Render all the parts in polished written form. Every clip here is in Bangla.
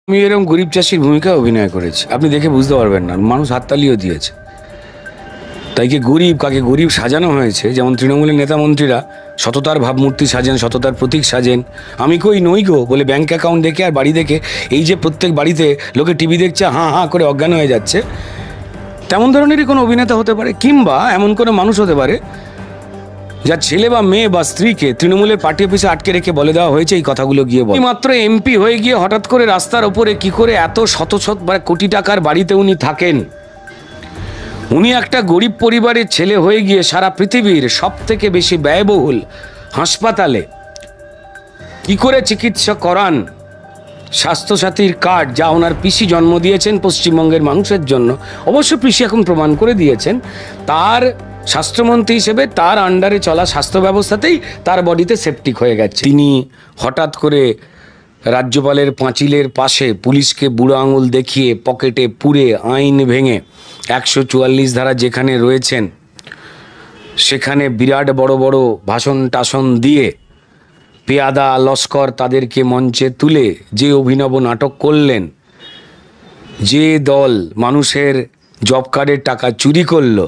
আমি এরকম গরিব চাষির ভূমিকায় অভিনয় করেছি, আপনি দেখে বুঝতে পারবেন না, মানুষ হাততালিও দিয়েছে। তাই কি গরিব কাকে গরিব সাজানো হয়েছে, যেমন তৃণমূলের নেতা মন্ত্রীরা সততার ভাবমূর্তি সাজেন, সততার প্রতীক সাজেন। আমি কই নই গো বলে ব্যাংক অ্যাকাউন্ট দেখে আর বাড়ি দেখে, এই যে প্রত্যেক বাড়িতে লোকে টিভি দেখছে হাঁ হাঁ করে অজ্ঞান হয়ে যাচ্ছে, তেমন ধরনেরই কোনো অভিনেতা হতে পারে, কিংবা এমন কোনো মানুষ হতে পারে যার ছেলে বা মেয়ে বা স্ত্রীকে তৃণমূলের পার্টি অফিসে আটকে রেখে বলে দেওয়া হয়েছে এই কথাগুলো গিয়ে বল। মাত্র এমপি হয়ে গিয়ে হঠাৎ করে রাস্তার ওপরে কি করে এত শত শত কোটি টাকার বাড়িতে উনি থাকেন? উনি একটা গরিব পরিবারের ছেলে হয়ে গিয়ে সারা পৃথিবীর সব থেকে বেশি ব্যয়বহুল হাসপাতালে কি করে চিকিৎসা করান? স্বাস্থ্যসাথীর কার্ড, যা ওনার পিসি জন্ম দিয়েছেন পশ্চিমবঙ্গের মানুষের জন্য, অবশ্য পিসি এখন প্রমাণ করে দিয়েছেন তার স্বাস্থ্যমন্ত্রী হিসেবে তার আন্ডারে চলা স্বাস্থ্য ব্যবস্থাতেই তার বডিতে সেপটিক হয়ে গেছে। তিনি হঠাৎ করে রাজ্যপালের পাঁচিলের পাশে পুলিশকে বুড়ো আঙুল দেখিয়ে পকেটে পুরে আইন ভেঙে 144 ধারা যেখানে রয়েছেন সেখানে বিরাট বড় বড় ভাষণ টাষণ দিয়ে পেয়াদা লস্কর তাদেরকে মঞ্চে তুলে যে অভিনব নাটক করলেন, যে দল মানুষের জব কার্ডের টাকা চুরি করলো,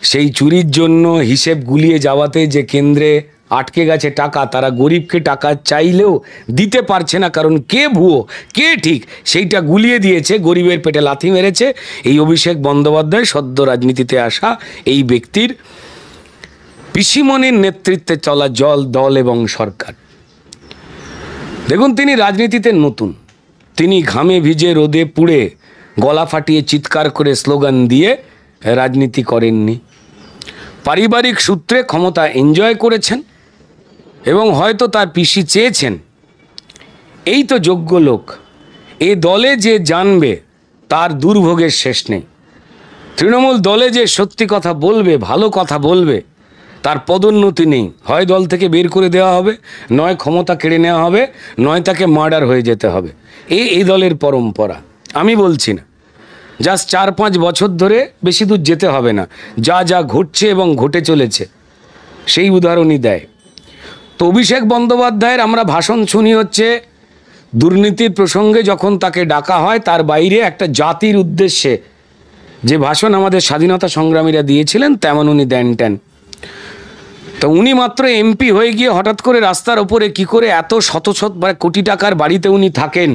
সেই চুরির জন্য হিসেব গুলিয়ে যাওয়াতে যে কেন্দ্রে আটকে গেছে টাকা, তারা গরিবকে টাকা চাইলেও দিতে পারছে না, কারণ কে ভুয়ো কে ঠিক সেইটা গুলিয়ে দিয়েছে, গরিবের পেটে লাথি মেরেছে এই অভিষেক বন্দ্যোপাধ্যায়, সদ্য রাজনীতিতে আসা এই ব্যক্তির পিসিমনির নেতৃত্বে চলা দল এবং সরকার। দেখুন, তিনি রাজনীতিতে নতুন, তিনি ঘামে ভিজে রোদে পুড়ে গলা ফাটিয়ে চিৎকার করে স্লোগান দিয়ে রাজনীতি করেননি। পারিবারিক সূত্রে ক্ষমতা এনজয় করেছেন এবং হয়তো তার পিসি চেয়েছেন এই তো যোগ্য লোক, এ দলে যে জানবে তার দুর্ভোগের শেষ নেই। তৃণমূল দলে যে সত্যি কথা বলবে, ভালো কথা বলবে, তার পদোন্নতি নেই, হয় দল থেকে বের করে দেওয়া হবে, নয় ক্ষমতা কেড়ে নেওয়া হবে, নয় তাকে মার্ডার হয়ে যেতে হবে। এই দলের পরম্পরা। আমি বলছি না, জাস্ট 4-5 বছর ধরে, বেশি দূর যেতে হবে না, যা যা ঘটছে এবং ঘটে চলেছে সেই উদাহরণই দেয়। তো অভিষেক বন্দ্যোপাধ্যায়ের আমরা ভাষণ শুনি হচ্ছে দুর্নীতির প্রসঙ্গে, যখন তাকে ডাকা হয় তার বাইরে একটা জাতির উদ্দেশ্যে যে ভাষণ আমাদের স্বাধীনতা সংগ্রামীরা দিয়েছিলেন তেমন উনি দেন। তো উনি মাত্র এমপি হয়ে গিয়ে হঠাৎ করে রাস্তার ওপরে কি করে এত শত শত কোটি টাকার বাড়িতে উনি থাকেন?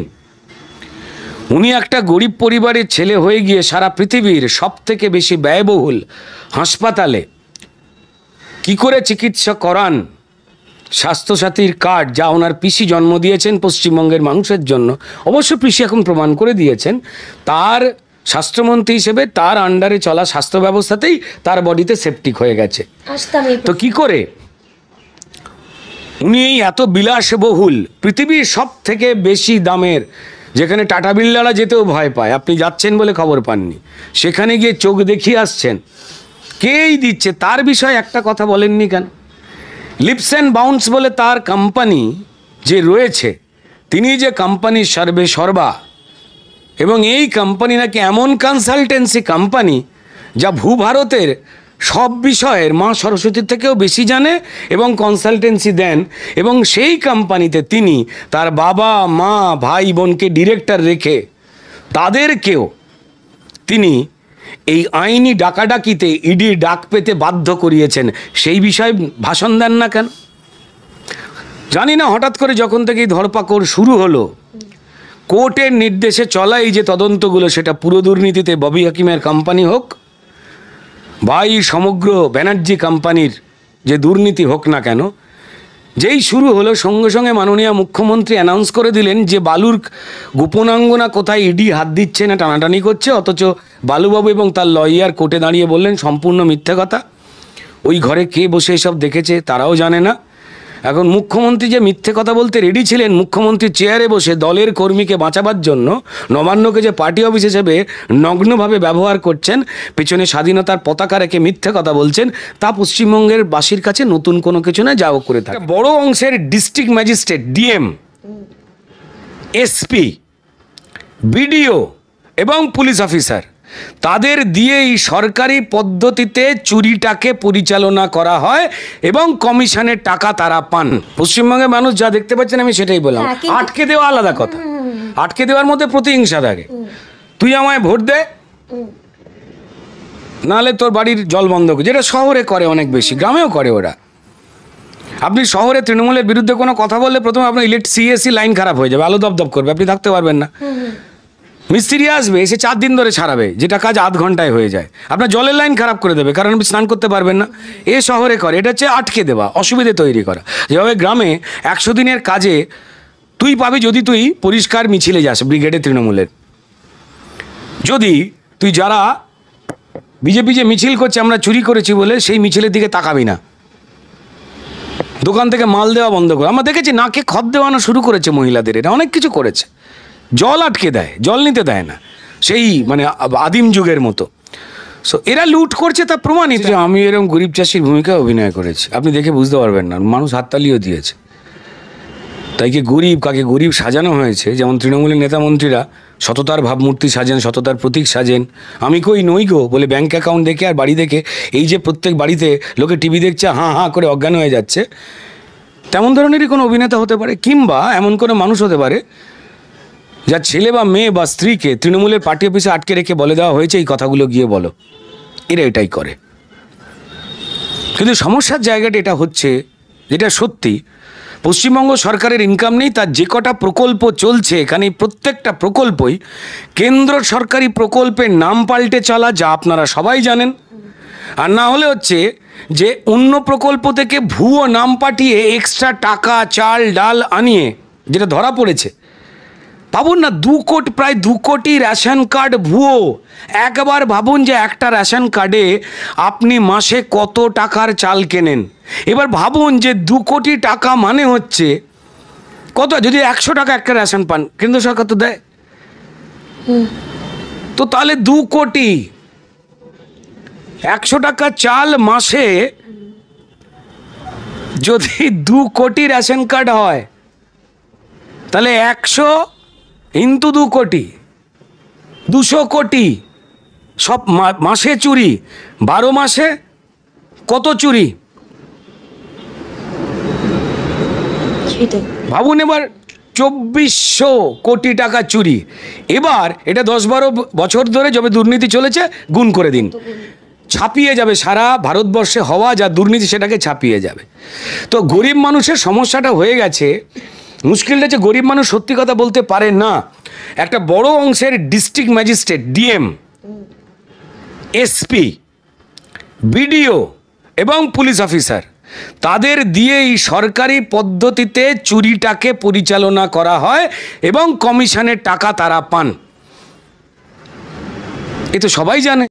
উনি একটা গরিব পরিবারের ছেলে হয়ে গিয়ে সারা পৃথিবীর সব থেকে বেশি ব্যয়বহুল হাসপাতালে কি করে চিকিৎসা করান? স্বাস্থ্যসাথীর কার্ড, যা ওনার পিসি জন্ম দিয়েছেন পশ্চিমবঙ্গের মানুষের জন্য, অবশ্য পিসি এখন প্রমাণ করে দিয়েছেন তার স্বাস্থ্যমন্ত্রী হিসেবে তার আন্ডারে চলা স্বাস্থ্য ব্যবস্থাতেই তার বডিতে সেপটিক হয়ে গেছে। তো কি করে উনি এই এত বিলাসবহুল পৃথিবীর সব থেকে বেশি দামের, যেখানে টাটা বিড়লারা যেতেও ভয় পায়, আপনি যাচ্ছেন বলে খবর পাননি, সেখানে গিয়ে চোখ দেখিয়ে আসছেন, কেই দিচ্ছে, তার বিষয়ে একটা কথা বলেননি কেন? লিপস অ্যান্ড বাউন্স বলে তার কোম্পানি যে রয়েছে, তিনি যে কোম্পানির সর্বা, এবং এই কোম্পানি নাকি এমন কনসালটেন্সি কোম্পানি যা ভূভারতের সব বিষয়ের মা সরস্বতীর থেকেও বেশি জানে এবং কনসালটেন্সি দেন, এবং সেই কোম্পানিতে তিনি তার বাবা মা ভাই বোনকে ডিরেক্টর রেখে তাদেরকেও তিনি এই আইনি ডাকাডাকিতে ইডির ডাক পেতে বাধ্য করিয়েছেন। সেই বিষয়ে ভাষণ দেন না কেন? জানি না, হঠাৎ করে যখন থেকে ধরপাকড় শুরু হলো, কোর্টের নির্দেশে চলা এই যে তদন্তগুলো, সেটা পুরো দুর্নীতিতে ববি হাকিমের কোম্পানি হোক বা এই সমগ্র ব্যানার্জি কোম্পানির যে দুর্নীতি হোক না কেন, যেই শুরু হলো সঙ্গে সঙ্গে মাননীয় মুখ্যমন্ত্রী অ্যানাউন্স করে দিলেন যে বালুর গোপনাঙ্গনা কোথায় ইডি হাত দিচ্ছে না, টানাটানি করছে, অথচ বালুবাবু এবং তার লয়ার কোর্টে দাঁড়িয়ে বললেন সম্পূর্ণ মিথ্যে কথা। ওই ঘরে কে বসে এসব দেখেছে তারাও জানে না। এখন মুখ্যমন্ত্রী যে মিথ্যে কথা বলতে রেডি ছিলেন, মুখ্যমন্ত্রী চেয়ারে বসে দলের কর্মীকে বাঁচাবার জন্য নবান্নকে যে পার্টি অফিস হিসেবে নগ্নভাবে ব্যবহার করছেন, পেছনে স্বাধীনতার পতাকা রেখে মিথ্যে কথা বলছেন, তা পশ্চিমবঙ্গের বাসীর কাছে নতুন কোনো কিছু না, যাও করে থাকে। বড় অংশের district magistrate, DM, SP, BDO এবং পুলিশ অফিসার, তাদের দিয়ে এই সরকারি পদ্ধতিতে চুরিটাকে পরিচালনা করা হয় এবং কমিশনের টাকা তারা পান। পশ্চিমবঙ্গের মানুষ যা দেখতে পাচ্ছেন আমি সেটাই বললাম, আটকে দেওয়া আলাদা কথা, আটকে দেওয়ার মধ্যে প্রতিহিংসা থাকে। তুই আমায় ভোট দে, নাহলে তোর বাড়ির জল বন্ধ করে, যেটা শহরে করে অনেক বেশি, গ্রামেও করে ওরা। আপনি শহরে তৃণমূলের বিরুদ্ধে কোনো কথা বললে প্রথমে আপনার সিএসসি লাইন খারাপ হয়ে যাবে, আলো দপদপ করবে, আপনি থাকতে পারবেন না। মিস্ত্রি আসবে, এসে 4 দিন ধরে ছাড়াবে, যেটা কাজ আধ ঘন্টায় হয়ে যায়। আপনার জলের লাইন খারাপ করে দেবে, কারণ আপনি স্নান করতে পারবেন না। এ শহরে করে, এটা হচ্ছে আটকে দেওয়া, অসুবিধে তৈরি করা। যেভাবে গ্রামে 100 দিনের কাজে তুই পাবি যদি তুই পরিষ্কার মিছিলে যাস ব্রিগেডে তৃণমূলের। যদি তুই যারা বিজেপি যে মিছিল করছে আমরা চুরি করেছি বলে, সেই মিছিলের দিকে তাকাবি না, দোকান থেকে মাল দেওয়া বন্ধ করে। আমরা দেখেছি নাকে খত দেওয়ানো শুরু করেছে মহিলাদের, এটা অনেক কিছু করেছে। জল আটকে দেয়, জল নিতে দেয় না, সেই মানে আদিম যুগের মতো। সো এরা লুট করছে, তা প্রমাণিত। আমি এরকম গরিব চাষির ভূমিকায় অভিনয় করেছি, আপনি দেখে বুঝতে পারবেন না, মানুষ হাততালিও দিয়েছে। তাই কি গরিব কাকে গরিব সাজানো হয়েছে, যেমন তৃণমূলের নেতা মন্ত্রীরা সততার ভাবমূর্তি সাজেন, সততার প্রতীক সাজেন। আমি কই নই গো বলে ব্যাঙ্ক অ্যাকাউন্ট দেখে আর বাড়ি দেখে, এই যে প্রত্যেক বাড়িতে লোকে টিভি দেখছে হাঁ হাঁ করে অজ্ঞান হয়ে যাচ্ছে, তেমন ধরনেরই কোনো অভিনেতা হতে পারে। কিংবা এমন কোনো মানুষ হতে পারে যার ছেলে বা মেয়ে বা স্ত্রীকে তৃণমূলের পার্টি অফিসে আটকে রেখে বলে দেওয়া হয়েছে এই কথাগুলো গিয়ে বলো। এরা এটাই করে। কিন্তু সমস্যার জায়গাটা এটা হচ্ছে, যেটা সত্যি, পশ্চিমবঙ্গ সরকারের ইনকাম নেই, তার যে কটা প্রকল্প চলছে এখানে প্রত্যেকটা প্রকল্পই কেন্দ্র সরকারি প্রকল্পের নাম পাল্টে চলা, যা আপনারা সবাই জানেন। আর না হলে হচ্ছে যে অন্য প্রকল্প থেকে ভুয়ো নাম পাঠিয়ে এক্সট্রা টাকা চাল ডাল আনিয়ে, যেটা ধরা পড়েছে। ভাবুন না, প্রায় 2 কোটি রেশন কার্ড ভুয়ো। একবার ভাবুন যে একটা রেশন কার্ডে আপনি মাসে কত টাকার চাল কেনেন। এবার ভাবুন যে 2 কোটি টাকা মানে হচ্ছে কত, যদি 100 টাকা একটা রেশন পান, কেন্দ্র সরকার তো দেয়, তো তাহলে 2 কোটি, 100 টাকা চাল মাসে যদি 2 কোটি রেশন কার্ড হয়, তাহলে 100 ইন্টু 2 কোটি, 200 কোটি সব মাসে চুরি। 12 মাসে কত চুরি ভাবুন। এবার 2400 কোটি টাকা চুরি। এবার এটা 10-12 বছর ধরে যবে দুর্নীতি চলেছে গুণ করে দিন, ছাপিয়ে যাবে সারা ভারতবর্ষে হওয়া যা দুর্নীতি, সেটাকে ছাপিয়ে যাবে। তো গরিব মানুষের সমস্যাটা হয়ে গেছে, মুশকিলটা হচ্ছে গরিব মানুষ সত্যি কথা বলতে পারে না। একটা বড় অংশের district magistrate, DM, SP, BDO এবং পুলিশ অফিসার, তাদের দিয়েই সরকারি পদ্ধতিতে চুরিটাকে পরিচালনা করা হয় এবং কমিশনের টাকা তারা পান। এ তো সবাই জানে।